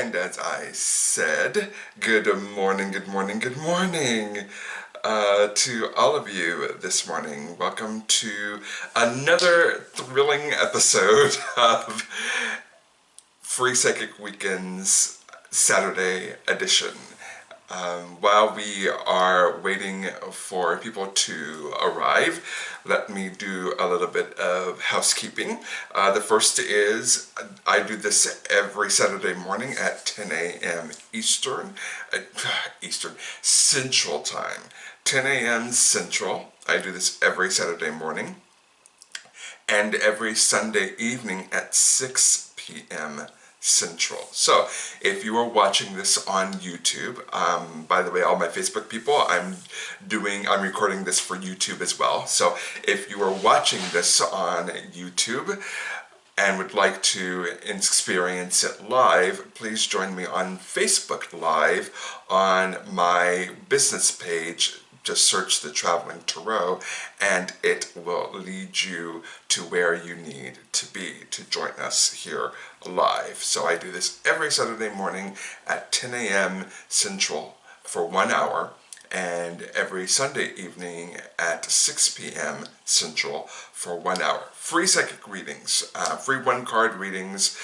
And as I said, good morning, good morning, good morning to all of you this morning. Welcome to another thrilling episode of Free Psychic Weekend's Saturday edition. While we are waiting for people to arrive, let me do a little bit of housekeeping. The first is I do this every Saturday morning at 10 a.m. Central Time. 10 a.m. Central. I do this every Saturday morning. And every Sunday evening at 6 p.m. Central. So if you are watching this on YouTube, by the way, all my Facebook people, I'm recording this for YouTube as well. So if you are watching this on YouTube and would like to experience it live, please join me on Facebook Live on my business page. Just search the Traveling Tarot and it will lead you to where you need to be to join us here live. So I do this every Saturday morning at 10 a.m. Central for 1 hour, and every Sunday evening at 6 p.m. Central for 1 hour. Free psychic readings, free one-card readings.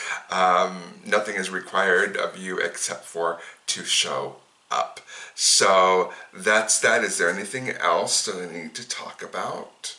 Nothing is required of you except for to show up. So that's that. Is there anything else that I need to talk about?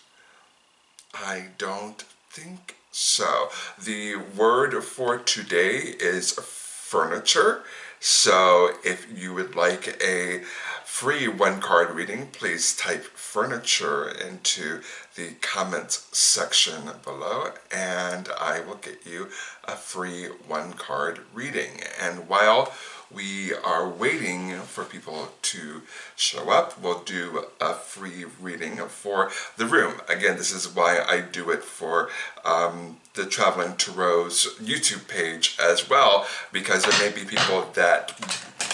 I don't think so. The word for today is furniture. So if you would like a free one-card reading, please type furniture into the comments section below and I will get you a free one-card reading. And while we are waiting for people to show up, we'll do a free reading for the room. Again, this is why I do it for the Traveling Tarot's YouTube page as well, because there may be people that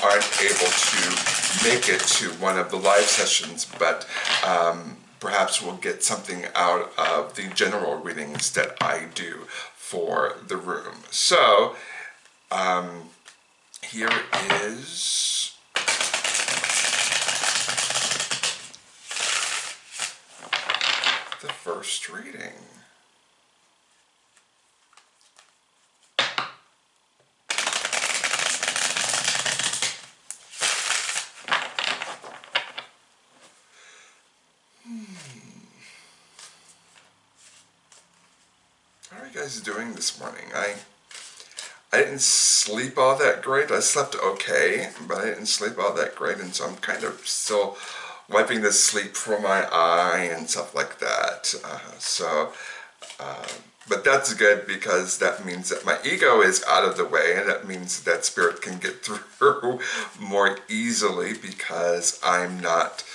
aren't able to make it to one of the live sessions, but perhaps we'll get something out of the general readings that I do for the room. So, here is the first reading. How are you guys doing this morning? I didn't sleep all that great. I slept okay, but I didn't sleep all that great, and so I'm kind of still wiping the sleep from my eye and stuff like that. But that's good because that means that my ego is out of the way, and that means that spirit can get through more easily because I'm not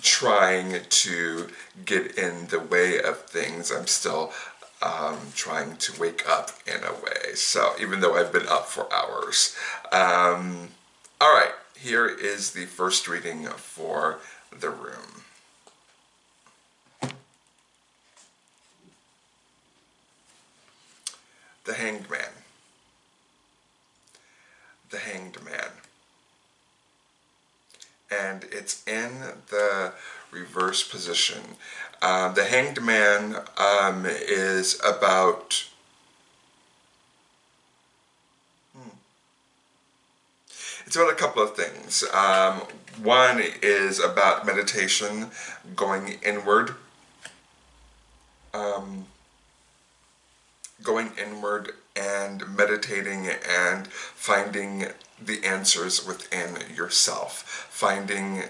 trying to get in the way of things. I'm still trying to wake up in a way. So even though I've been up for hours. All right, here is the first reading for the room. The Hanged Man. The Hanged Man. And it's in the reverse position. The Hanged Man is about it's about a couple of things. One is about meditation, going inward, and meditating and finding the answers within yourself, finding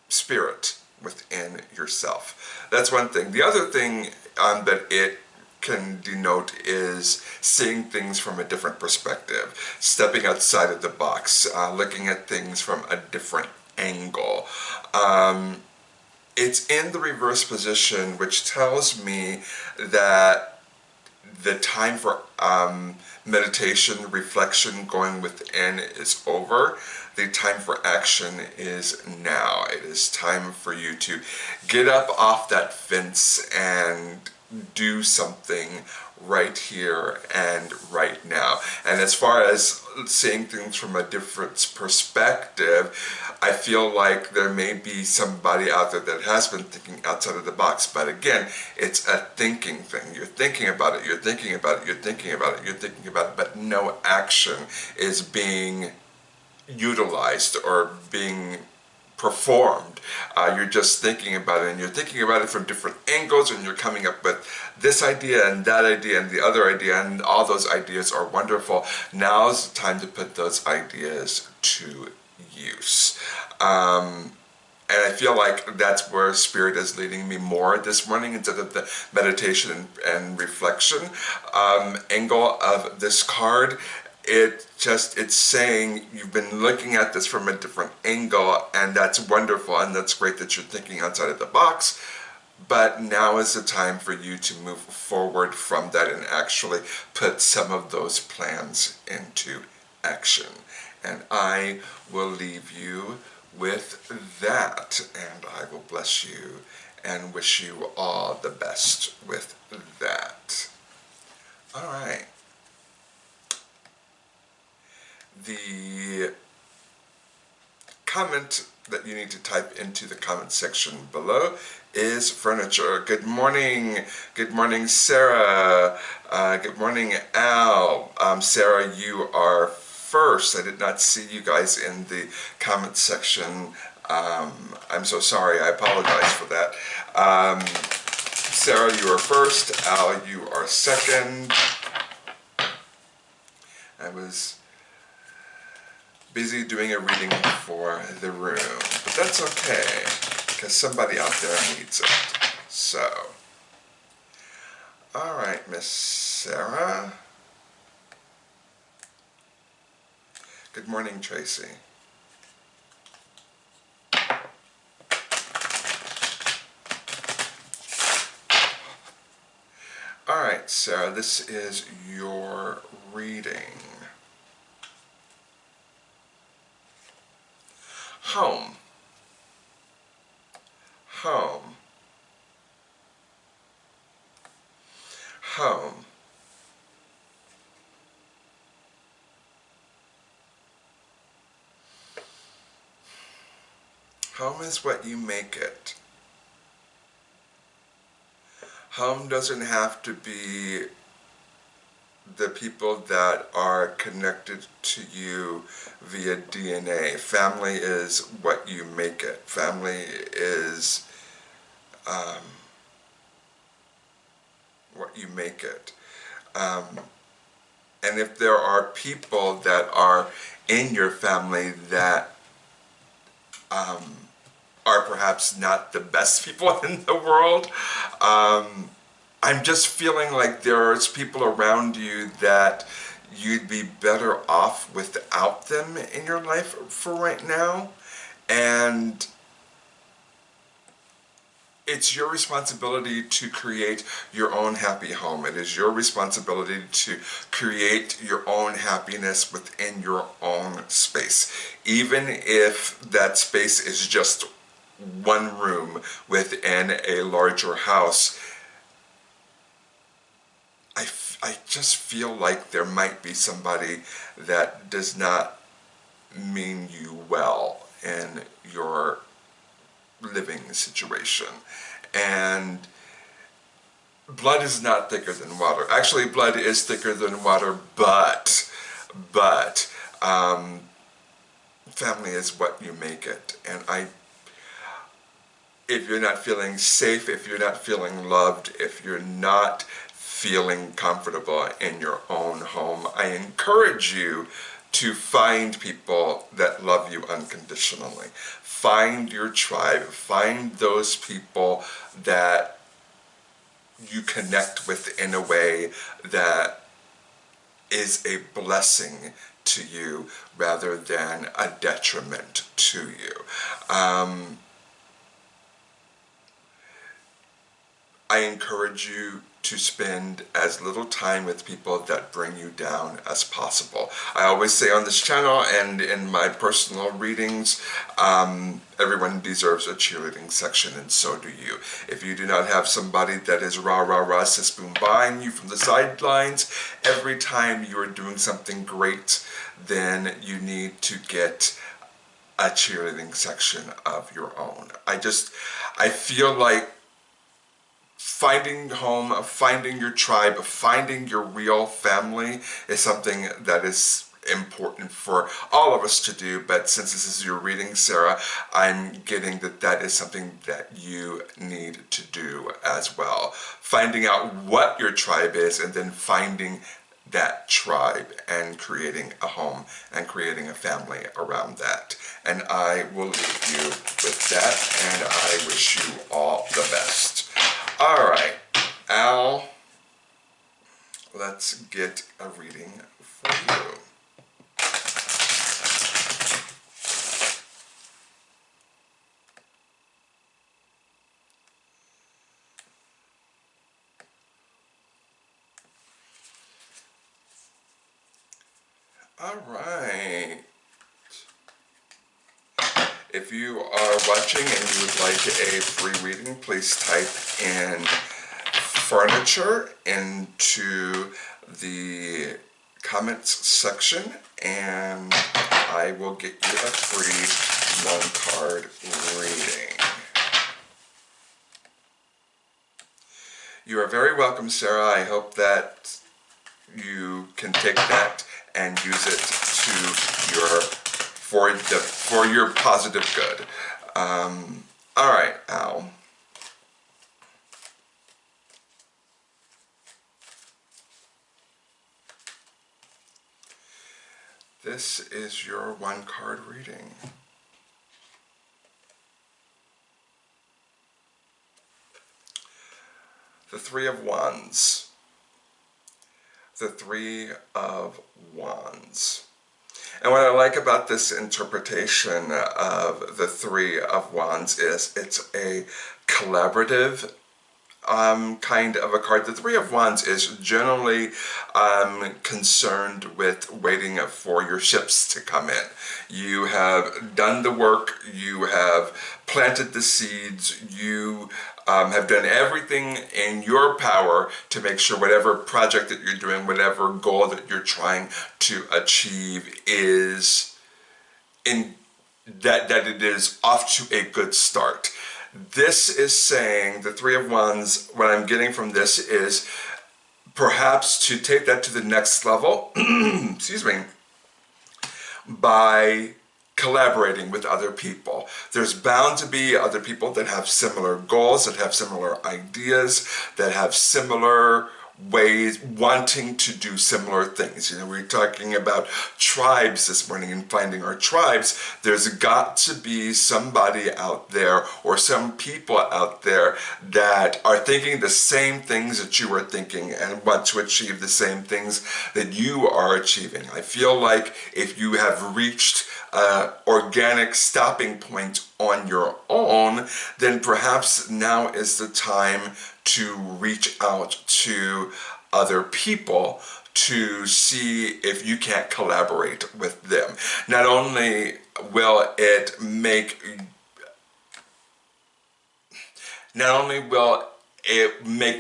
spirit within yourself. That's one thing. The other thing that it can denote is seeing things from a different perspective, stepping outside of the box, looking at things from a different angle. It's in the reverse position, which tells me that the time for meditation, reflection, going within is over. The time for action is now. It is time for you to get up off that fence and do something right here and right now. And as far as seeing things from a different perspective, I feel like there may be somebody out there that has been thinking outside of the box. But again, it's a thinking thing. You're thinking about it, you're thinking about it, you're thinking about it, you're thinking about it, but no action is being utilized or being performed. You're just thinking about it, and you're thinking about it from different angles, and you're coming up with this idea and that idea and the other idea, and all those ideas are wonderful. Now's the time to put those ideas to use. And I feel like that's where Spirit is leading me more this morning, instead of the meditation and reflection angle of this card. It's saying you've been looking at this from a different angle, and that's wonderful, and that's great that you're thinking outside of the box. But now is the time for you to move forward from that and actually put some of those plans into action. And I will leave you with that, and I will bless you and wish you all the best with that. All right. The comment that you need to type into the comment section below is furniture. Good morning. Good morning, Sarah. Good morning, Al. Sarah, you are first. I did not see you guys in the comment section. I'm so sorry. I apologize for that. Sarah, you are first. Al, you are second. I was busy doing a reading for the room, but that's okay, because somebody out there needs it. So, all right, Miss Sarah. Good morning, Tracy. All right, Sarah, this is your reading. Home. Home. Home. Home is what you make it. Home doesn't have to be the people that are connected to you via DNA. Family is what you make it. Family is what you make it. And if there are people that are in your family that are perhaps not the best people in the world, I'm just feeling like there's people around you that you'd be better off without them in your life for right now. And it's your responsibility to create your own happy home. It is your responsibility to create your own happiness within your own space. Even if that space is just one room within a larger house, I just feel like there might be somebody that does not mean you well in your living situation. And blood is not thicker than water. Actually, blood is thicker than water, but family is what you make it. And if you're not feeling safe, if you're not feeling loved, if you're not feeling comfortable in your own home, I encourage you to find people that love you unconditionally. Find your tribe. Find those people that you connect with in a way that is a blessing to you rather than a detriment to you. I encourage you to spend as little time with people that bring you down as possible. I always say on this channel and in my personal readings, everyone deserves a cheerleading section, and so do you. If you do not have somebody that is rah rah rah sis boom buying you from the sidelines every time you are doing something great, then you need to get a cheerleading section of your own. I feel like finding home, finding your tribe, finding your real family is something that is important for all of us to do, but since this is your reading, Sarah, I'm getting that that is something that you need to do as well. Finding out what your tribe is and then finding that tribe and creating a home and creating a family around that. And I will leave you with that, and I wish you all the best. All right, Al, let's get a reading for you. All right. If you are watching and you would like a free reading, please type in furniture into the comments section, and I will get you a free one-card reading. You are very welcome, Sarah. I hope that you can take that and use it to your for your positive good. All right, Al. This is your one-card reading. The Three of Wands. The Three of Wands. And what I like about this interpretation of the Three of Wands is it's a collaborative kind of a card. The Three of Wands is generally concerned with waiting for your ships to come in. You have done the work, you have planted the seeds, you have done everything in your power to make sure whatever project that you're doing, whatever goal that you're trying to achieve is that it is off to a good start. This is saying, the Three of Wands, what I'm getting from this is perhaps to take that to the next level, excuse me, by collaborating with other people. There's bound to be other people that have similar goals, that have similar ideas, that have similar ways, wanting to do similar things. You know, we're talking about tribes this morning and finding our tribes. There's got to be somebody out there or some people out there that are thinking the same things that you are thinking and want to achieve the same things that you are achieving. I feel like if you have reached organic stopping point on your own, then perhaps now is the time to reach out to other people to see if you can't collaborate with them. Not only will it make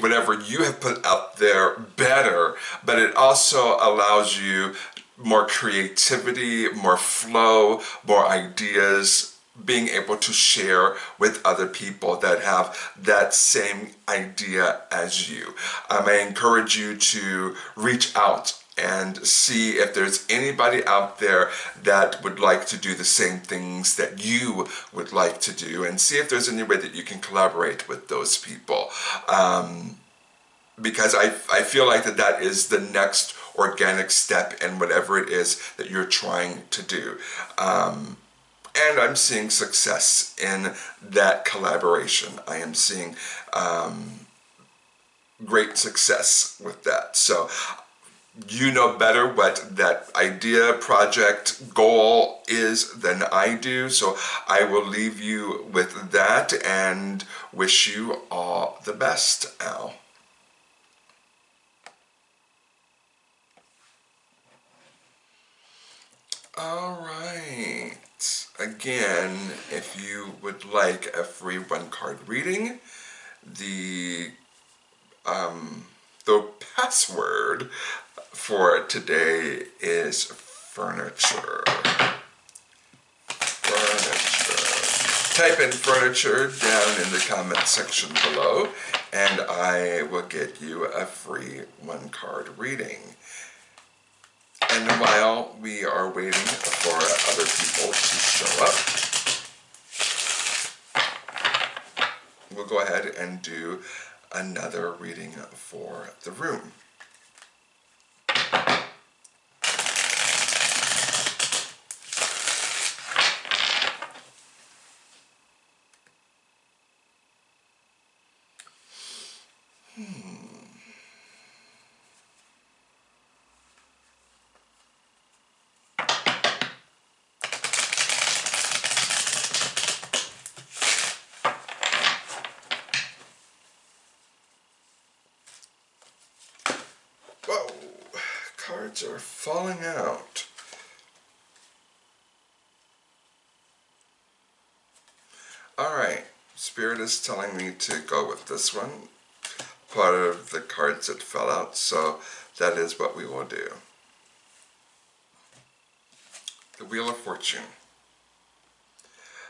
whatever you have put out there better, but it also allows you more creativity, more flow, more ideas, being able to share with other people that have that same idea as you. I encourage you to reach out and see if there's anybody out there that would like to do the same things that you would like to do, and see if there's any way that you can collaborate with those people. Because I feel like that is the next organic step in whatever it is that you're trying to do. And I'm seeing success in that collaboration. I am seeing great success with that. So you know better what that idea, project, goal is than I do. So I will leave you with that and wish you all the best, Al. All right. Again, if you would like a free one-card reading, the the password for today is furniture. Furniture. Type in furniture down in the comment section below, and I will get you a free one-card reading. And while we are waiting for other people to show up, we'll go ahead and do another reading for the room. Whoa, cards are falling out. Alright, Spirit is telling me to go with this one, part of the cards that fell out, so that is what we will do. The Wheel of Fortune.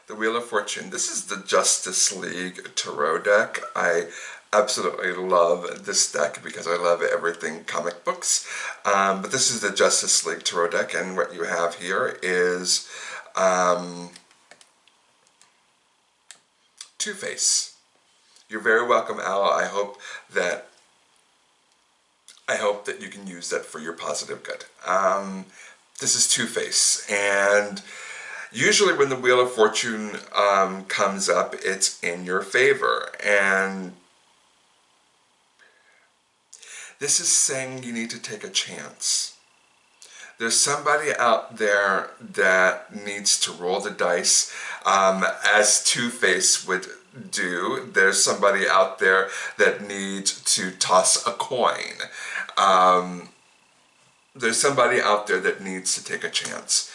The Wheel of Fortune. This is the Justice League Tarot deck. I absolutely love this deck because I love everything comic books. But this is the Justice League Tarot deck, and what you have here is Two-Face. You're very welcome, Al. I hope that you can use that for your positive good. This is Two-Face, and usually when the Wheel of Fortune comes up, it's in your favor, and this is saying you need to take a chance. There's somebody out there that needs to roll the dice, as Two-Face would do. There's somebody out there that needs to toss a coin. There's somebody out there that needs to take a chance.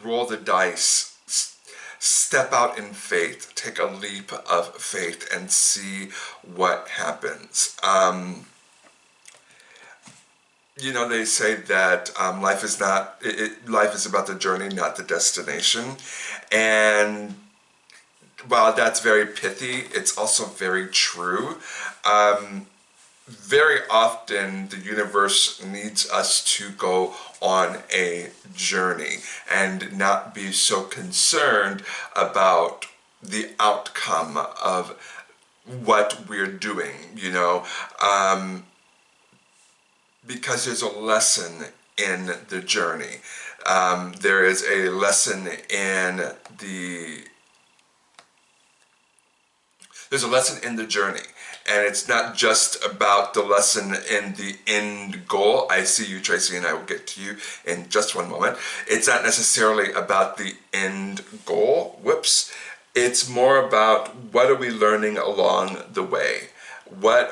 Roll the dice. Step out in faith. Take a leap of faith and see what happens. You know, they say that life is life is about the journey, not the destination. And while that's very pithy, it's also very true. Very often the universe needs us to go on a journey and not be so concerned about the outcome of what we're doing, you know, because there's a lesson in the journey. There is a lesson in there's a lesson in the journey. And it's not just about the lesson in the end goal. I see you, Tracy, and I will get to you in just one moment. It's not necessarily about the end goal. Whoops. It's more about what are we learning along the way? What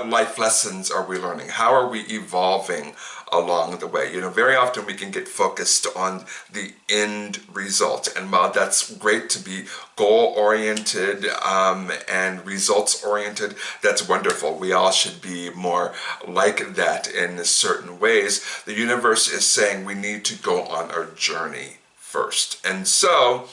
life lessons are we learning? How are we evolving along the way? You know, very often we can get focused on the end result. And while that's great to be goal-oriented and results-oriented, that's wonderful. We all should be more like that in certain ways. The universe is saying we need to go on our journey first. And so,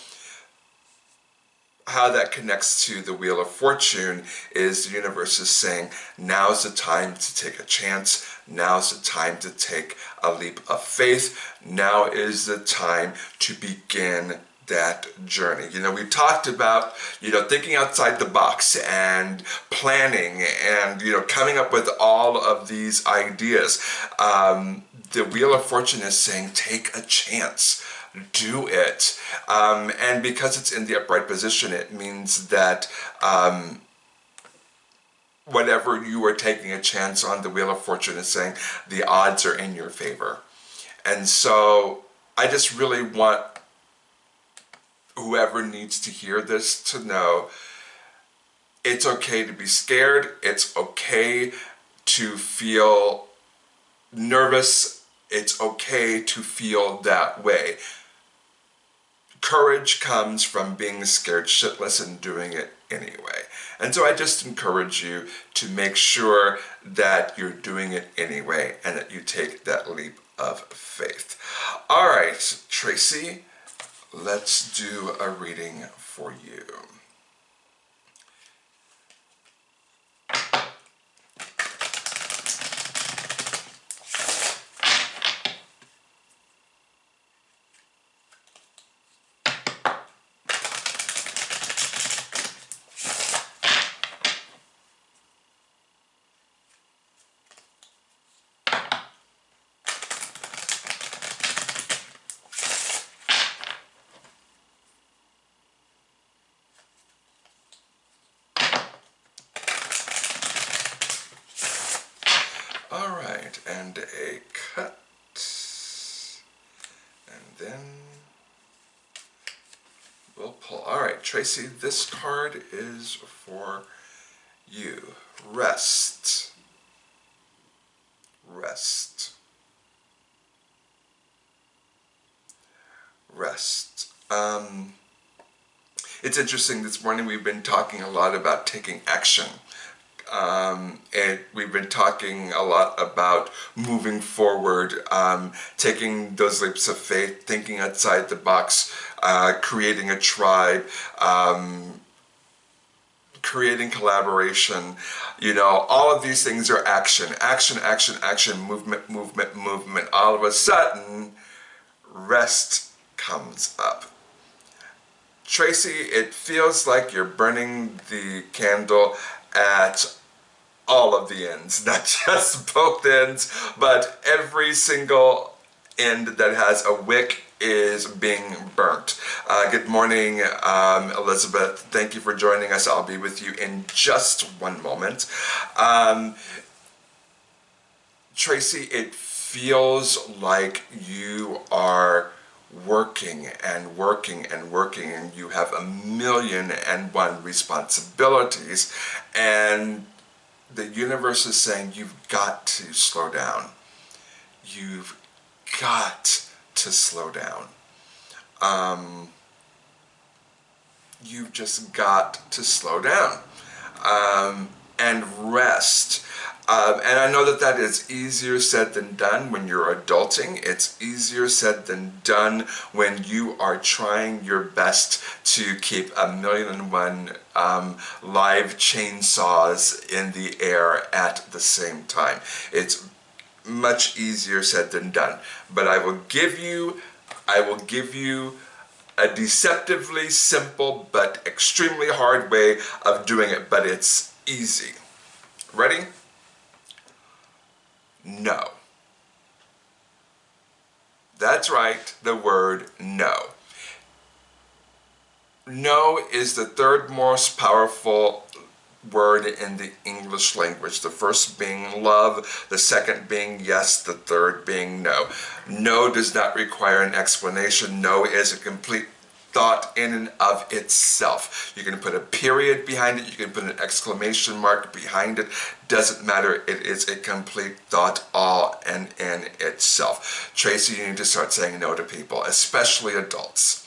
how that connects to the Wheel of Fortune is the universe is saying, now's the time to take a chance. Now's the time to take a leap of faith. Now is the time to begin that journey. You know, we talked about, you know, thinking outside the box and planning and, you know, coming up with all of these ideas. The Wheel of Fortune is saying, take a chance. Do it. And because it's in the upright position, it means that whatever you are taking a chance on, the Wheel of Fortune is saying the odds are in your favor. And so I just really want whoever needs to hear this to know it's okay to be scared. It's okay to feel nervous, it's okay to feel that way. Courage comes from being scared shitless and doing it anyway. And so I just encourage you to make sure that you're doing it anyway and that you take that leap of faith. All right, Tracy, let's do a reading for you. All right, and a cut, and then we'll pull. All right, Tracy, this card is for you. Rest. Rest. Rest. It's interesting, this morning we've been talking a lot about taking action. And we've been talking a lot about moving forward, taking those leaps of faith, thinking outside the box, creating a tribe, creating collaboration. You know, all of these things are action, action, action, action, movement, movement, movement. All of a sudden, rest comes up. Tracy, it feels like you're burning the candle at all of the ends, not just both ends, but every single end that has a wick is being burnt. Good morning, Elizabeth. Thank you for joining us. I'll be with you in just one moment. Tracy, it feels like you are working and working and working, and you have 1,000,001 responsibilities, and the universe is saying you've got to slow down. You've got to slow down. You've just got to slow down and rest. And I know that that is easier said than done when you're adulting. It's easier said than done when you are trying your best to keep 1,000,001 live chainsaws in the air at the same time. It's much easier said than done. But I will give you a deceptively simple but extremely hard way of doing it, but it's easy. Ready? No. That's right, the word no. No is the third most powerful word in the English language. The first being love, the second being yes, the third being no. No does not require an explanation. No is a complete thought in and of itself. You can put a period behind it, you can put an exclamation mark behind it, doesn't matter, it is a complete thought all and in itself. Tracy, you need to start saying no to people, especially adults.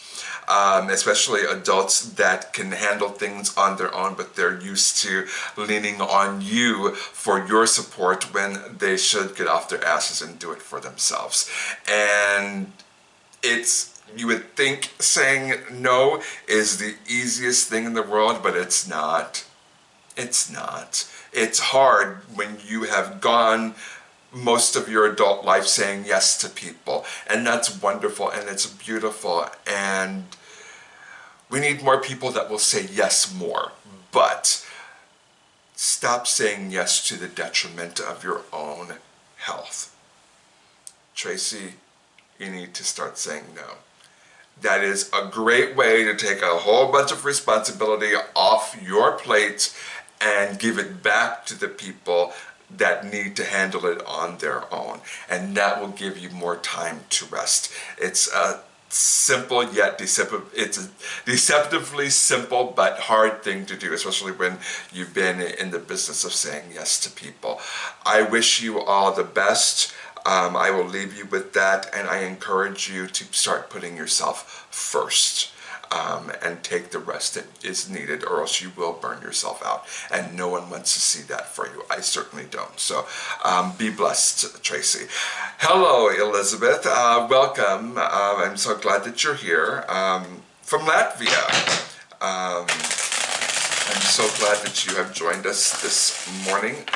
Especially adults that can handle things on their own, but they're used to leaning on you for your support when they should get off their asses and do it for themselves. And you would think saying no is the easiest thing in the world, but it's not. It's not. It's hard when you have gone most of your adult life saying yes to people, and that's wonderful and it's beautiful, and we need more people that will say yes more, but stop saying yes to the detriment of your own health. Tracy, you need to start saying no. That is a great way to take a whole bunch of responsibility off your plate and give it back to the people that need to handle it on their own. And that will give you more time to rest. It's a simple yet it's a deceptively simple but hard thing to do, especially when you've been in the business of saying yes to people. I wish you all the best. I will leave you with that, and I encourage you to start putting yourself first. And take the rest that is needed, or else you will burn yourself out. And no one wants to see that for you. I certainly don't. So be blessed, Tracy. Hello, Elizabeth. Welcome. I'm so glad that you're here. From Latvia. I'm so glad that you have joined us this morning.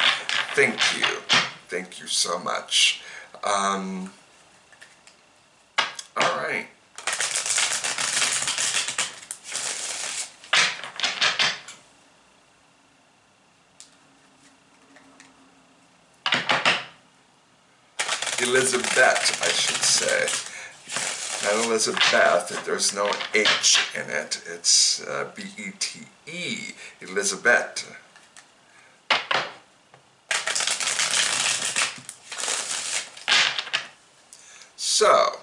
Thank you. Thank you so much. All right. Elizabeth, I should say. Not Elizabeth, there's no H in it. It's B-E-T-E, Elizabeth. So,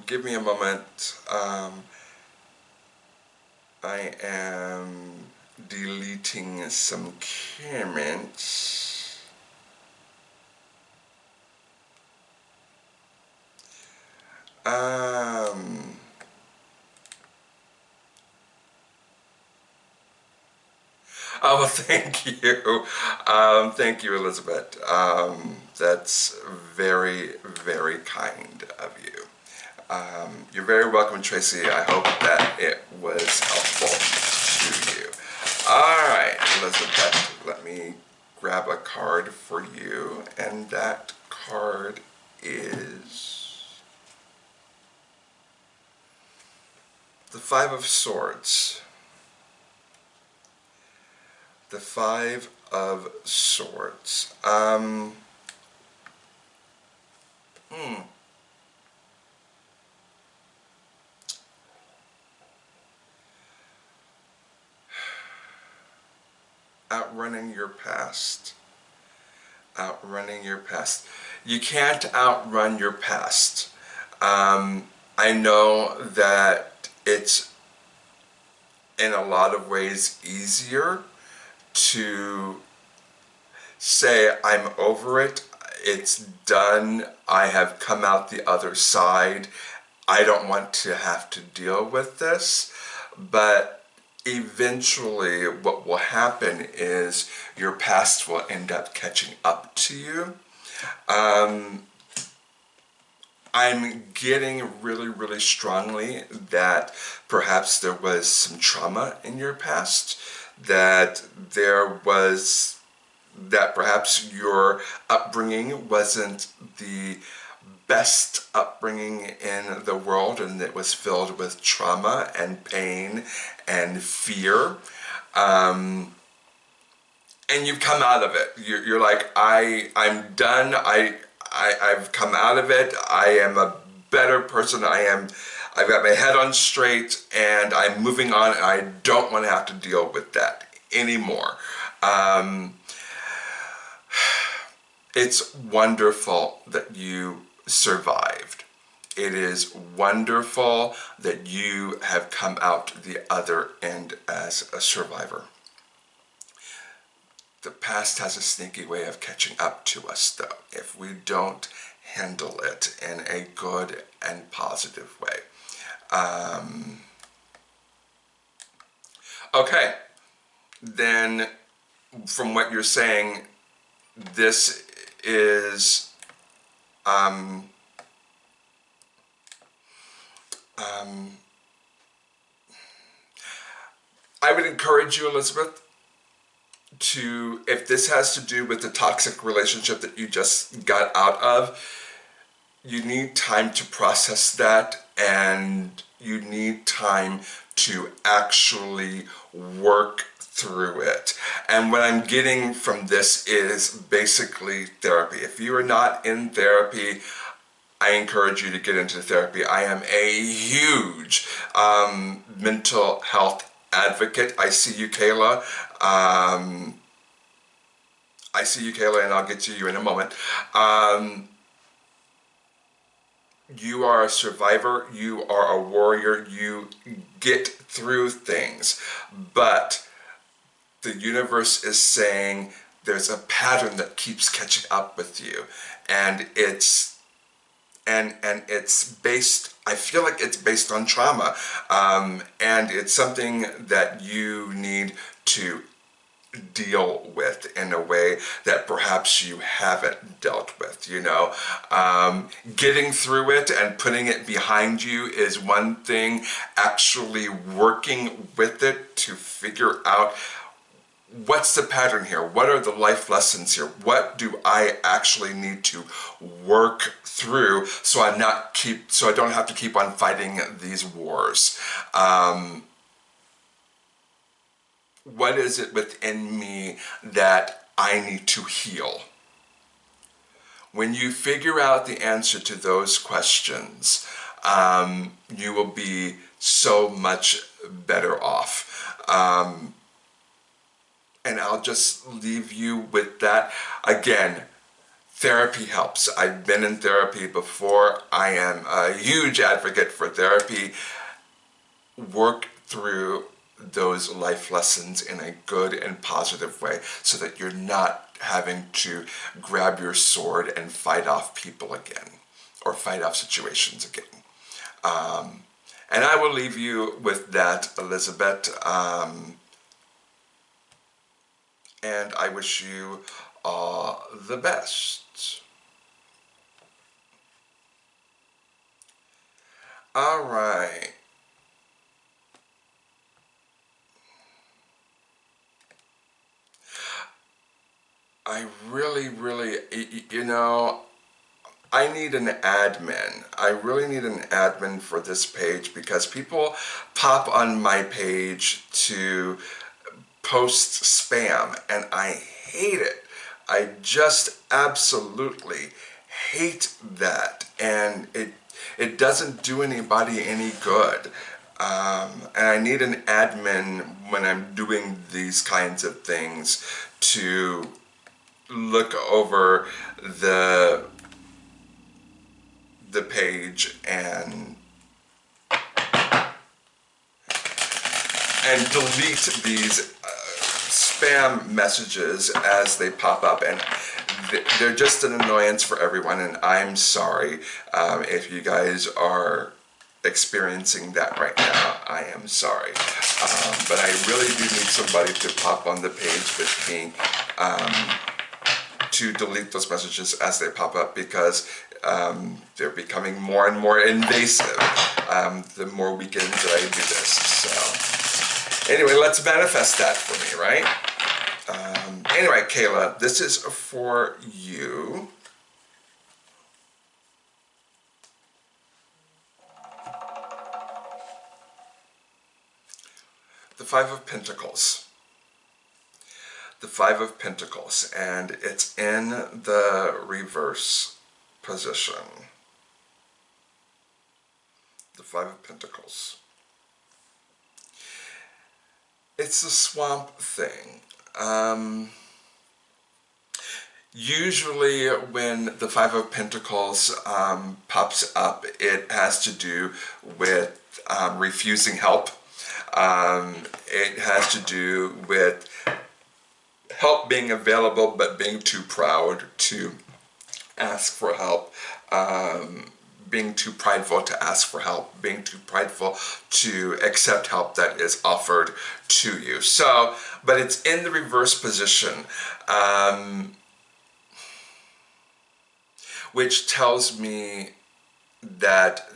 give me a moment. I am deleting some comments. Oh, thank you. Thank you, Elizabeth. That's very, very kind of you. You're very welcome, Tracy. I hope that it was helpful to you. All right, Elizabeth, let me grab a card for you, and that card is the Five of Swords. The Five of Swords. Outrunning your past. Outrunning your past. You can't outrun your past. I know that it's in a lot of ways easier to say, I'm over it, it's done, I have come out the other side, I don't want to have to deal with this. But eventually what will happen is your past will end up catching up to you. I'm getting really, really strongly that perhaps there was some trauma in your past, that perhaps your upbringing wasn't the best upbringing in the world, and it was filled with trauma and pain and fear. And you've come out of it. You're like, I'm done. I've come out of it. I am a better person. I've got my head on straight, and I'm moving on, and I don't want to have to deal with that anymore. It's wonderful that you survived. It is wonderful that you have come out the other end as a survivor. The past has a sneaky way of catching up to us, though, if we don't handle it in a good and positive way. Okay, then from what you're saying, this is I would encourage you, Elizabeth, to, if this has to do with the toxic relationship that you just got out of, you need time to process that, and you need time to actually work through it. And what I'm getting from this is basically therapy. If you are not in therapy, I encourage you to get into therapy. I am a huge mental health advocate. I see you, Kayla. And I'll get to you in a moment. You are a survivor, you are a warrior, you get through things. But the universe is saying there's a pattern that keeps catching up with you. And it's based, I feel like it's based on trauma. And it's something that you need to deal with in a way that perhaps you haven't dealt with, you know. Getting through it and putting it behind you is one thing. Actually working with it to figure out what's the pattern here, what are the life lessons here, what do I actually need to work through so I don't have to keep on fighting these wars. What is it within me that I need to heal? When you figure out the answer to those questions, you will be so much better off. And I'll just leave you with that. Again, therapy helps. I've been in therapy before. I am a huge advocate for therapy. Work through those life lessons in a good and positive way so that you're not having to grab your sword and fight off people again or fight off situations again. And I will leave you with that, Elizabeth. And I wish you all the best. All right. I really, you know, I need an admin. I really need an admin for this page because people pop on my page to post spam and I hate it. I just absolutely hate that, and it doesn't do anybody any good. And I need an admin when I'm doing these kinds of things to look over the page and delete these spam messages as they pop up, and they're just an annoyance for everyone, and I'm sorry if you guys are experiencing that right now. I am sorry, but I really do need somebody to pop on the page with me to delete those messages as they pop up, because they're becoming more and more invasive the more weekends that I do this. So anyway, let's manifest that for me, right? Anyway, Kayla, this is for you. The Five of Pentacles. The Five of Pentacles, and it's in the reverse position. The Five of Pentacles. It's a swamp thing. Usually when the Five of Pentacles pops up, it has to do with refusing help. It has to do with help being available but being too proud to ask for help. Being too prideful to ask for help, being too prideful to accept help that is offered to you. So, but it's in the reverse position, which tells me that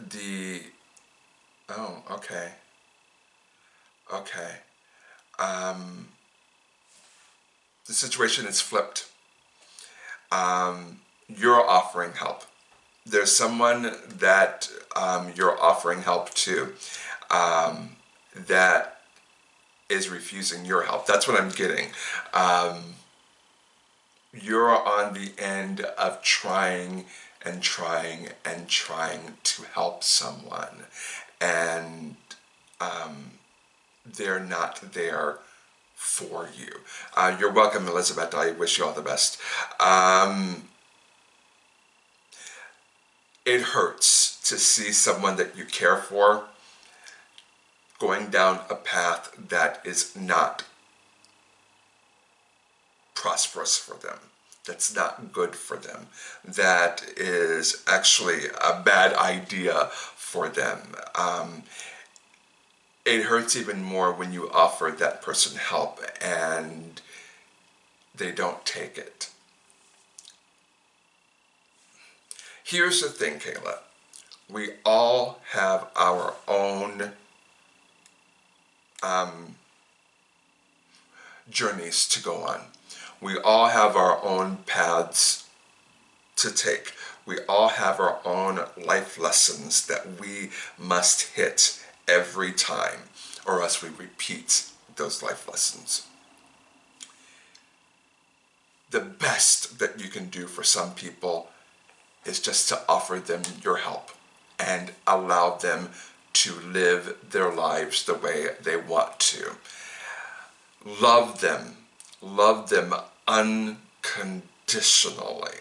okay. The situation is flipped. You're offering help. There's someone that you're offering help to that is refusing your help. That's what I'm getting. You're on the end of trying and trying and trying to help someone, and they're not there for you. You're welcome, Elizabeth. I wish you all the best. It hurts to see someone that you care for going down a path that is not prosperous for them, that's not good for them, that is actually a bad idea for them. It hurts even more when you offer that person help and they don't take it. Here's the thing, Kayla. We all have our own journeys to go on. We all have our own paths to take. We all have our own life lessons that we must hit every time, or else we repeat those life lessons. The best that you can do for some people is just to offer them your help and allow them to live their lives the way they want to. Love them unconditionally,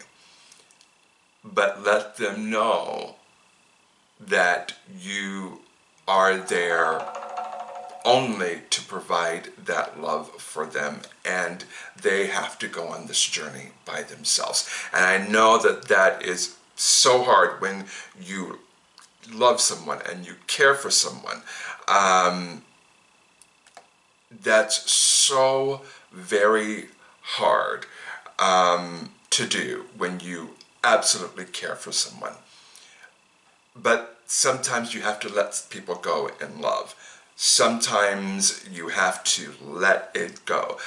but let them know that you are there only to provide that love for them, and they have to go on this journey by themselves. And I know that that is so hard when you love someone and you care for someone. That's so very hard to do when you absolutely care for someone. But sometimes you have to let people go in love. Sometimes you have to let it go.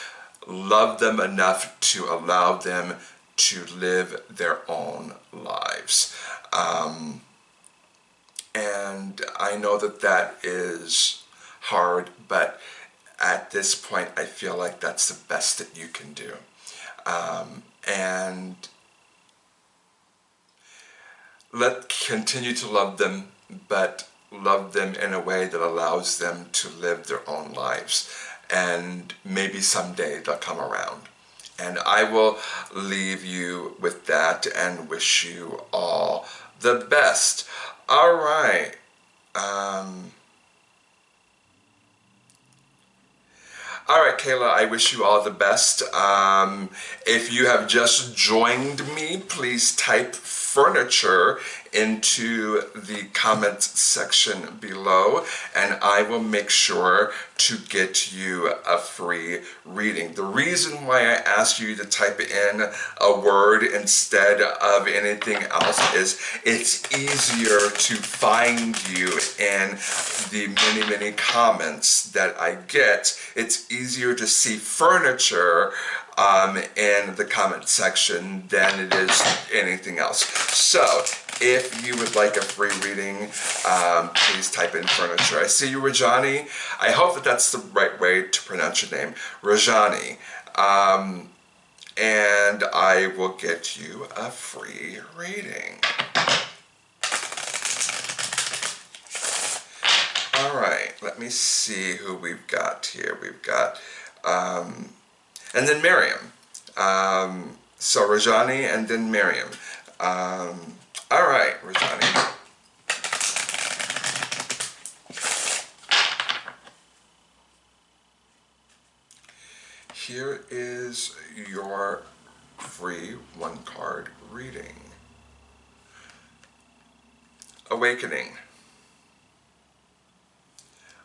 Love them enough to allow them to live their own lives. And I know that that is hard, but at this point I feel like that's the best that you can do. And continue to love them, but love them in a way that allows them to live their own lives. And maybe someday they'll come around. And I will leave you with that and wish you all the best. All right. All right, Kayla, I wish you all the best. If you have just joined me, please type furniture into the comments section below, and I will make sure to get you a free reading. The reason why I ask you to type in a word instead of anything else is it's easier to find you in the many comments that I get. It's easier to see furniture in the comment section than it is anything else. So if you would like a free reading, please type in furniture. I see you, Rajani. I hope that that's the right way to pronounce your name, Rajani. And I will get you a free reading. All right, let me see who we've got here. We've got, and then Miriam. So Rajani and then Miriam. All right, Rajani. Here is your free one-card reading. Awakening.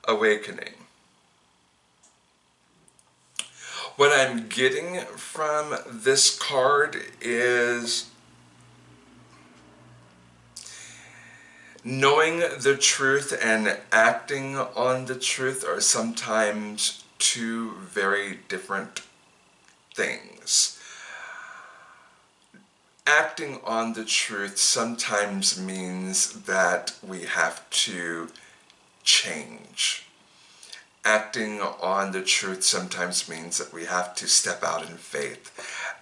Awakening. What I'm getting from this card is knowing the truth and acting on the truth are sometimes two very different things. Acting on the truth sometimes means that we have to change. Acting on the truth sometimes means that we have to step out in faith.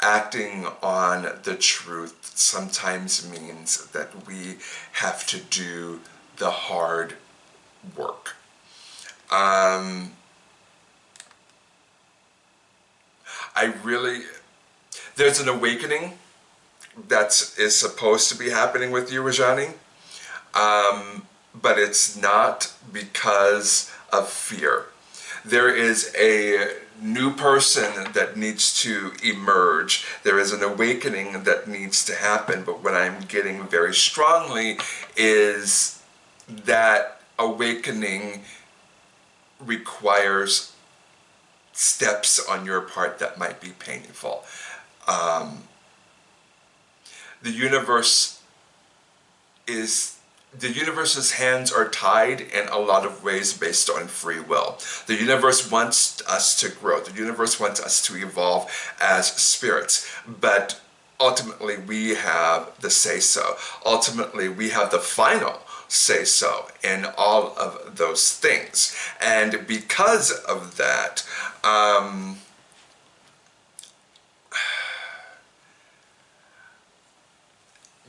Acting on the truth sometimes means that we have to do the hard work. There's an awakening that is supposed to be happening with you, Rajani. but it's not because of fear. There is a new person that needs to emerge. There is an awakening that needs to happen. But what I'm getting very strongly is that awakening requires steps on your part that might be painful. The universe is the universe's hands are tied in a lot of ways based on free will. The universe wants us to grow. The universe wants us to evolve as spirits. But ultimately, we have the say-so. Ultimately, we have the final say-so in all of those things. And because of that,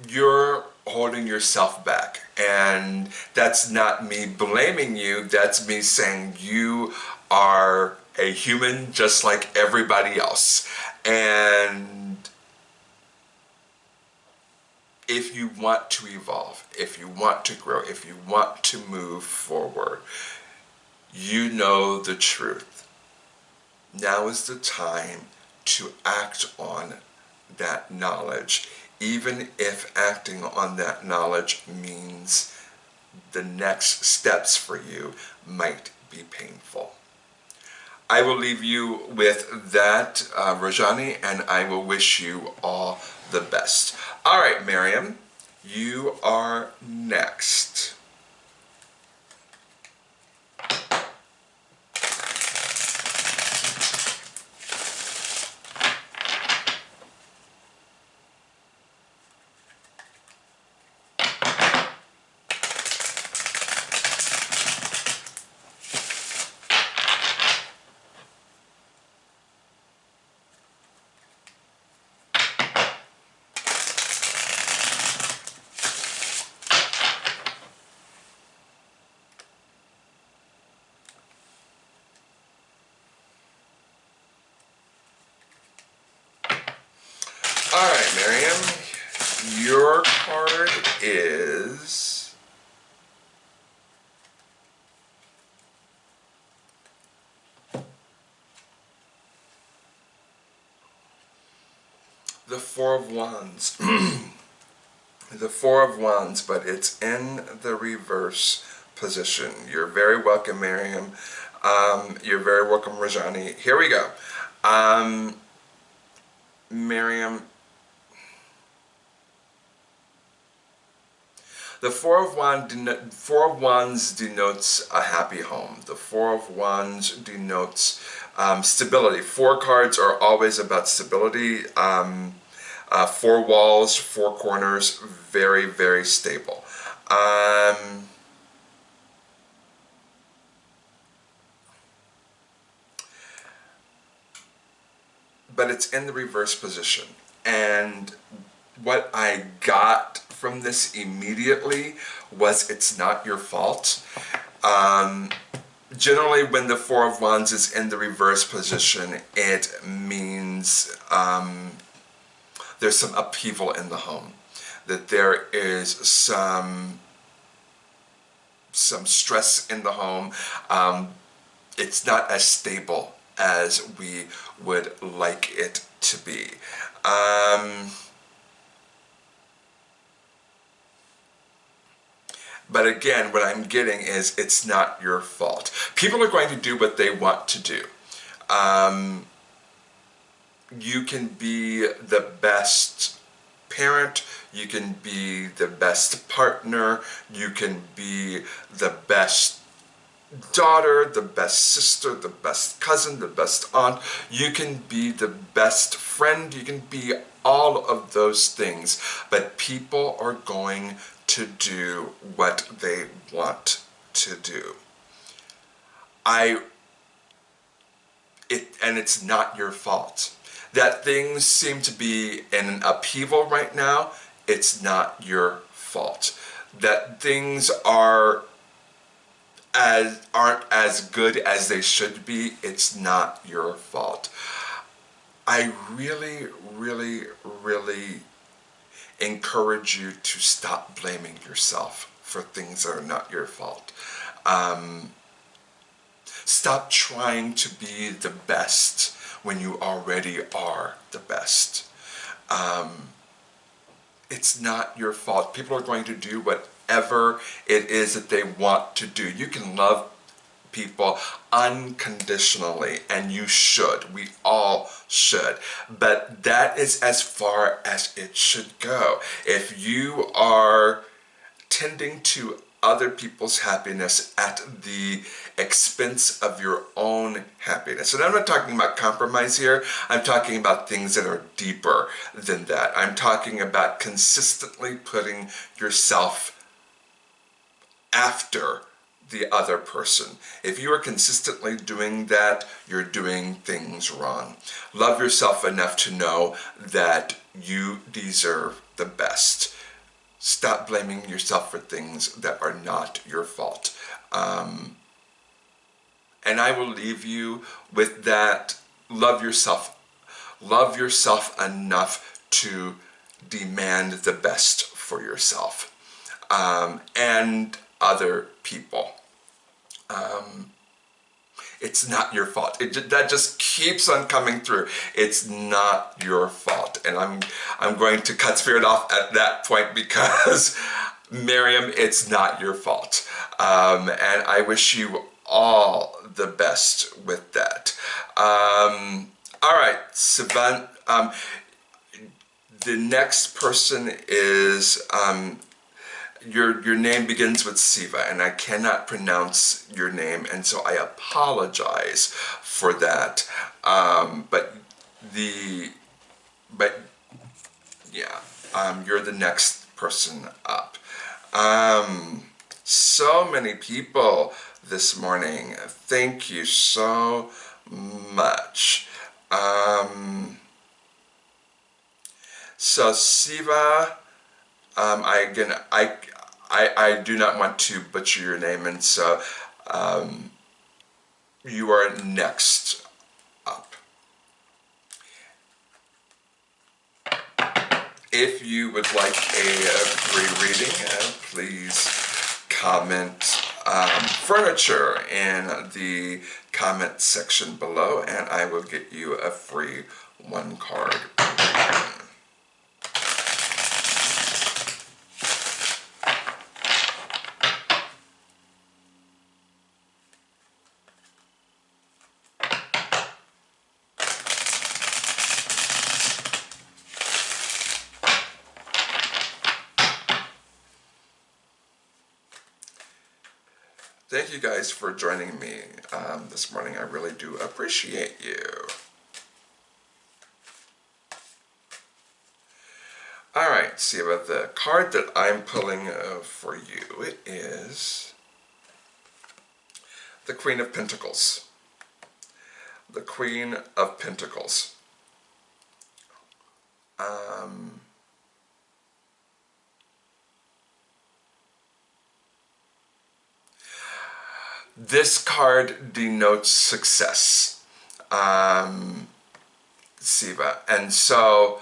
you're holding yourself back. And that's not me blaming you, that's me saying you are a human just like everybody else. And if you want to evolve, if you want to grow, if you want to move forward, you know the truth. Now is the time to act on that knowledge, even if acting on that knowledge means the next steps for you might be painful. I will leave you with that, Rajani, and I will wish you all the best. All right, Miriam, you are next. All right, Miriam, your card is the Four of Wands. The Four of Wands, but it's in the reverse position. You're very welcome, Miriam. You're very welcome, Rajani. Here we go. Miriam, the Four of Wands denotes a happy home. The Four of Wands denotes stability. Four cards are always about stability. Four walls, four corners, very, very stable. But it's in the reverse position. And what I got from this immediately was it's not your fault. Generally, when the Four of Wands is in the reverse position, it means there's some upheaval in the home, that there is some stress in the home. It's not as stable as we would like it to be. But again, what I'm getting is it's not your fault. People are going to do what they want to do. You can be the best parent, you can be the best partner, you can be the best daughter, the best sister, the best cousin, the best aunt. You can be the best friend, you can be all of those things, but people are going to do what they want to do. And it's not your fault. That things seem to be in an upheaval right now, it's not your fault. That things aren't as good as they should be, it's not your fault. I really, really, really encourage you to stop blaming yourself for things that are not your fault. Stop trying to be the best when you already are the best. It's not your fault. People are going to do whatever it is that they want to do. You can love people unconditionally, and you should. We all should. But that is as far as it should go. If you are tending to other people's happiness at the expense of your own happiness. And I'm not talking about compromise here. I'm talking about things that are deeper than that. I'm talking about consistently putting yourself after the other person. If you are consistently doing that, you're doing things wrong. Love yourself enough to know that you deserve the best. Stop blaming yourself for things that are not your fault. And I will leave you with that. Love yourself. Love yourself enough to demand the best for yourself and other people. It's not your fault. That just keeps on coming through. It's not your fault. And I'm going to cut Spirit off at that point because, Miriam, it's not your fault. And I wish you all the best with that. All right, Sivan. The next person is... Your name begins with Siva, and I cannot pronounce your name, and so I apologize for that. But you're the next person up. So many people this morning. Thank you so much. So Siva, I do not want to butcher your name, and so you are next up. If you would like a free reading, please comment furniture in the comment section below, and I will get you a free 1-card reading. Thank you guys for joining me this morning. I really do appreciate you. All right, Siva, the card that I'm pulling for you is the Queen of Pentacles. The Queen of Pentacles. This card denotes success, Siva. And so,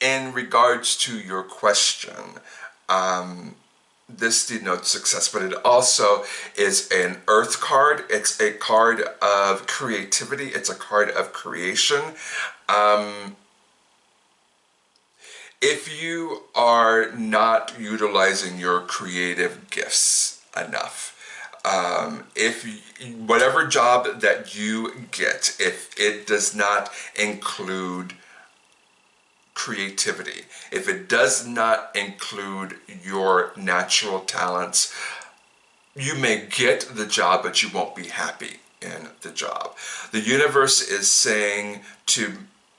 in regards to your question, this denotes success, but it also is an earth card. It's a card of creativity. It's a card of creation. If you are not utilizing your creative gifts enough, whatever job that you get, if it does not include creativity, if it does not include your natural talents, you may get the job, but you won't be happy in the job. The universe is saying to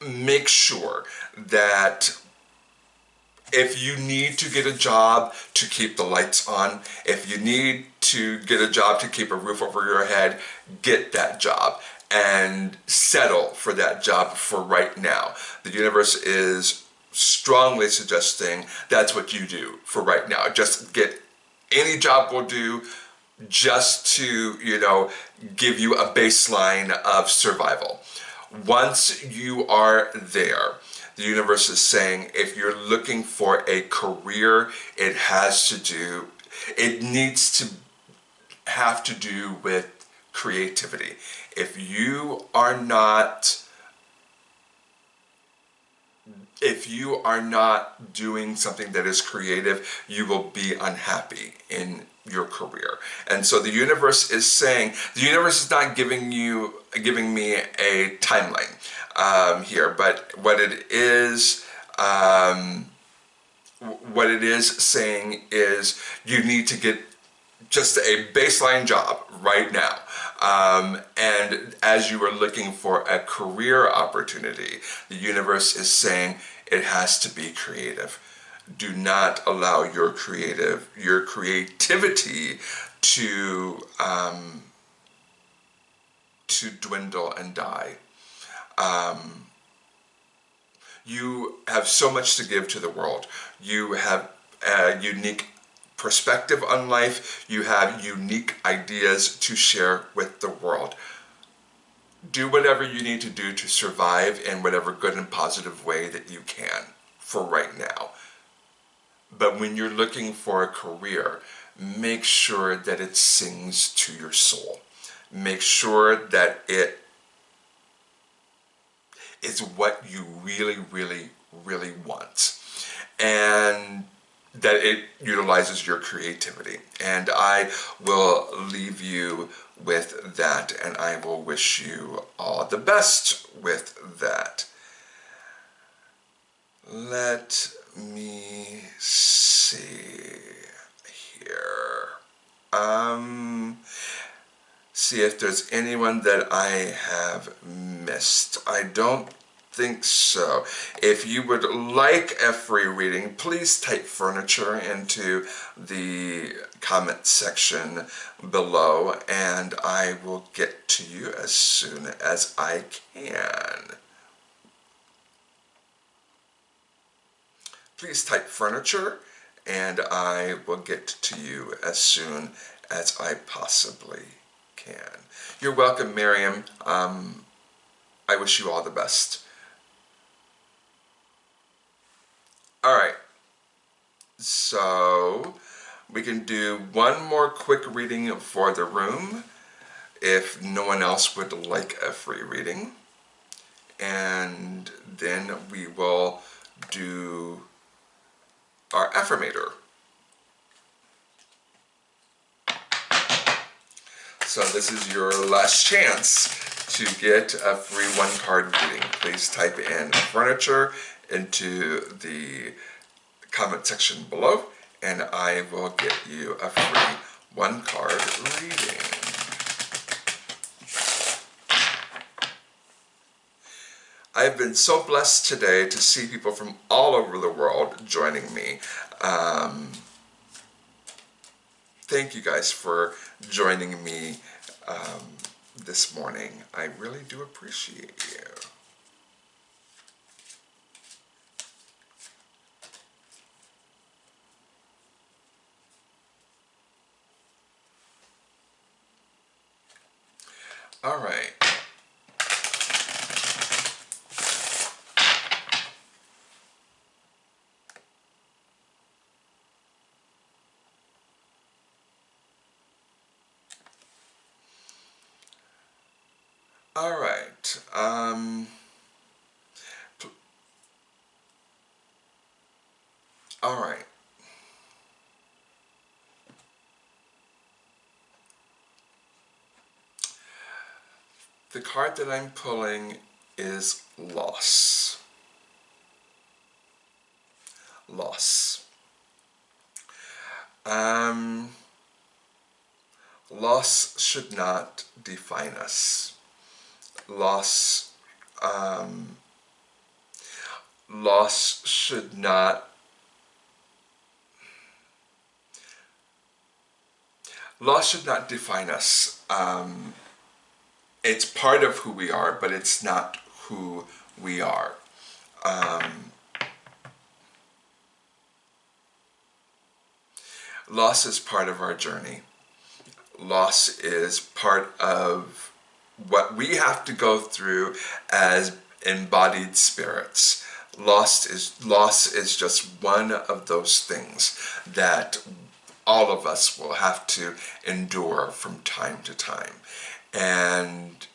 make sure that if you need to get a job to keep the lights on, if you need to get a job to keep a roof over your head, get that job and settle for that job for right now. The universe is strongly suggesting that's what you do for right now. Just get any job will do, just to, give you a baseline of survival. Once you are there, The universe is saying if you're looking for a career, it needs to have to do with creativity. If you are not doing something that is creative, you will be unhappy in your career. And so the universe is saying, the universe is not giving me a timeline here, but what it is saying is you need to get just a baseline job right now. And as you are looking for a career opportunity, the universe is saying it has to be creative. Do not allow your creativity to dwindle and die. You have so much to give to the world. You have a unique perspective on life. You have unique ideas to share with the world. Do whatever you need to do to survive in whatever good and positive way that you can for right now. But when you're looking for a career, make sure that it sings to your soul. Make sure that it is what you really, really, really want. And that it utilizes your creativity. And I will leave you with that, and I will wish you all the best with that. Let me see here. See if there's anyone that I have missed. I don't think so. If you would like a free reading, please type furniture into the comment section below, and I will get to you as soon as I can. Please type furniture, and I will get to you as soon as I possibly can. You're welcome, Miriam. I wish you all the best. Alright, so we can do one more quick reading for the room if no one else would like a free reading, and then we will do our affirmator. So this is your last chance to get a free one-card reading. Please type in furniture into the comment section below, and I will get you a free one-card reading. I've been so blessed today to see people from all over the world joining me. Thank you guys for joining me this morning. I really do appreciate you. All right. All right. All right. The card that I'm pulling is loss. Loss. Loss should not define us. Loss should not define us. It's part of who we are, but it's not who we are. Loss is part of our journey. Loss is part of what we have to go through as embodied spirits. Loss is just one of those things that all of us will have to endure from time to time. And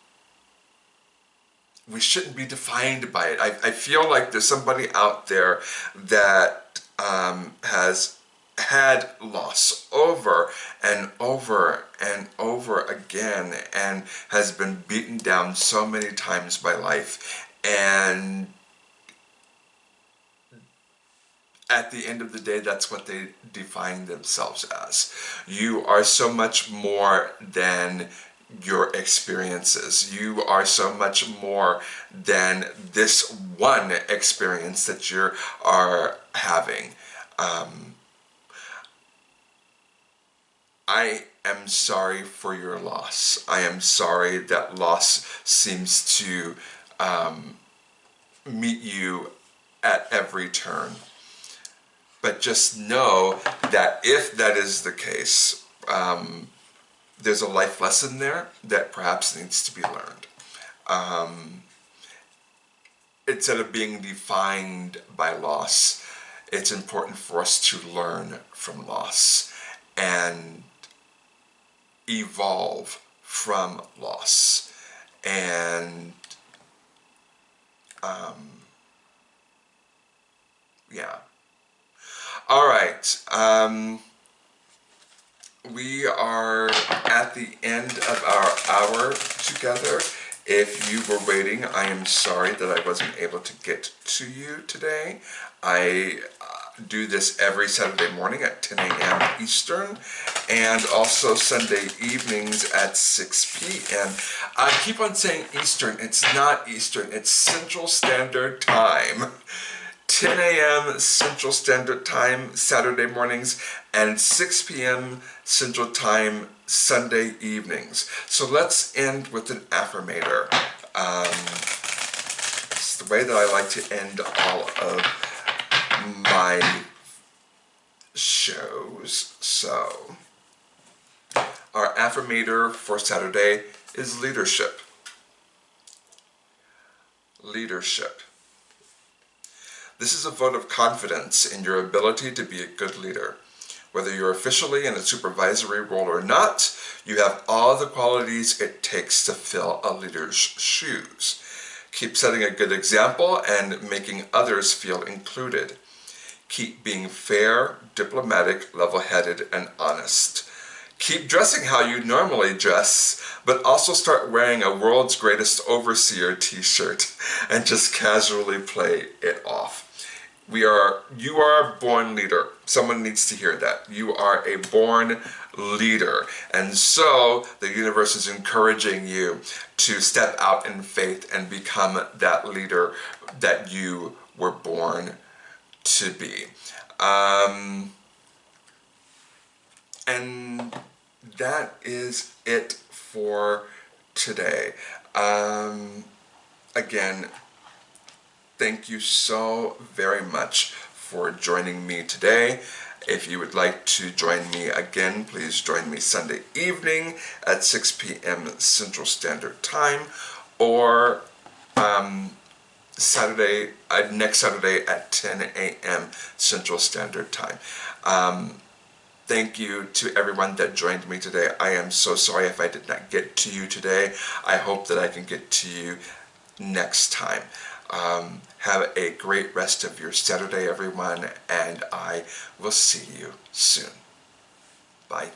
we shouldn't be defined by it. I feel like there's somebody out there that has had loss over and over and over again and has been beaten down so many times by life. And at the end of the day, that's what they define themselves as. You are so much more than your experiences. You are so much more than this one experience that you are having. I am sorry for your loss. I am sorry that loss seems to meet you at every turn. But just know that if that is the case, there's a life lesson there that perhaps needs to be learned. Instead of being defined by loss, it's important for us to learn from loss and evolve from loss. And yeah. All right. We are at the end of our hour together. If you were waiting, I am sorry that I wasn't able to get to you today. I do this every Saturday morning at 10 a.m. Eastern and also Sunday evenings at 6 p.m. I keep on saying Eastern. It's not Eastern. It's Central Standard Time. 10 a.m. Central Standard Time Saturday mornings and 6 p.m. Central Time Sunday evenings. So let's end with an affirmator. It's the way that I like to end all of my shows. So our affirmator for Saturday is leadership. Leadership. This is a vote of confidence in your ability to be a good leader. Whether you're officially in a supervisory role or not, you have all the qualities it takes to fill a leader's shoes. Keep setting a good example and making others feel included. Keep being fair, diplomatic, level-headed, and honest. Keep dressing how you normally dress, but also start wearing a World's Greatest Overseer t-shirt and just casually play it off. You are a born leader. Someone needs to hear that. You are a born leader. And so the universe is encouraging you to step out in faith and become that leader that you were born to be. And that is it for today. Again, thank you so very much for joining me today. If you would like to join me again, please join me Sunday evening at 6 p.m. Central Standard Time, or next Saturday at 10 a.m. Central Standard Time. Thank you to everyone that joined me today. I am so sorry if I did not get to you today. I hope that I can get to you next time. Have a great rest of your Saturday, everyone, and I will see you soon. Bye.